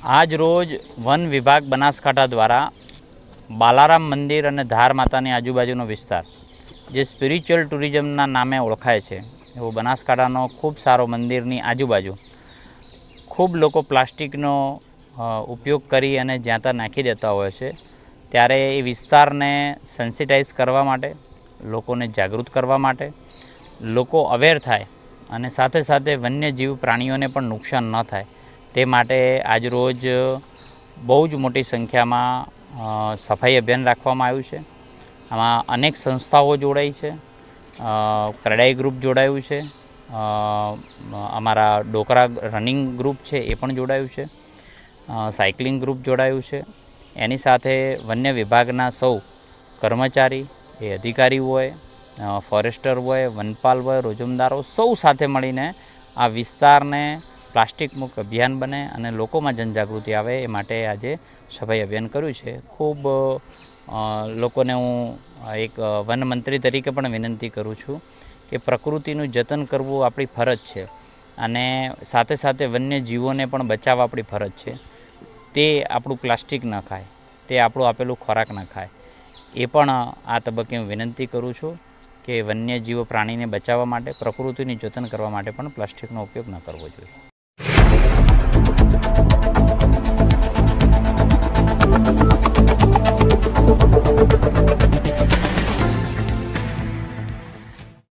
આજ રોજ વન વિભાગ બનાસકાંઠા દ્વારા બાલારામ મંદિર અને ધાર માતાની આજુબાજુનો વિસ્તાર જે સ્પિરિચ્યુઅલ ટુરિઝમના નામે ઓળખાય છે એવો બનાસકાંઠાનો ખૂબ સારો મંદિરની આજુબાજુ ખૂબ લોકો પ્લાસ્ટિકનો ઉપયોગ કરી અને જ્યાં ત્યાં નાખી દેતા હોય છે, ત્યારે એ વિસ્તારને સેન્સિટાઈઝ કરવા માટે, લોકોને જાગૃત કરવા માટે, લોકો અવેર થાય અને સાથે સાથે વન્યજીવ પ્રાણીઓને પણ નુકસાન ન થાય તે માટે આજરોજ બહુ જ મોટી સંખ્યામાં સફાઈ અભિયાન રાખવામાં આવ્યું છે. આમાં અનેક સંસ્થાઓ જોડાઈ છે, કરડાઈ ગ્રુપ જોડાયું છે, અમારા ડોકરા રનિંગ ગ્રુપ છે એ પણ જોડાયું છે, સાયકલિંગ ગ્રુપ જોડાયું છે. એની સાથે વન્ય વિભાગના સૌ કર્મચારી, એ અધિકારી હોય, ફોરેસ્ટર હોય, વનપાલ હોય, રોજમદારો સૌ સાથે મળીને આ વિસ્તારને પ્લાસ્ટિક મુક્ત અભિયાન બને અને લોકોમાં જનજાગૃતિ આવે એ માટે આજે સફાઈ અભિયાન કર્યું છે. ખૂબ લોકોને હું એક વનમંત્રી તરીકે પણ વિનંતી કરું છું કે પ્રકૃતિનું જતન કરવું આપણી ફરજ છે અને સાથે સાથે વન્યજીવોને પણ બચાવવા આપણી ફરજ છે. તે આપણું પ્લાસ્ટિક ન ખાય, તે આપણું આપેલું ખોરાક ન ખાય, એ પણ આ તબક્કે હું વિનંતી કરું છું કે વન્યજીવો પ્રાણીને બચાવવા માટે, પ્રકૃતિનું જતન કરવા માટે પણ પ્લાસ્ટિકનો ઉપયોગ ન કરવો જોઈએ.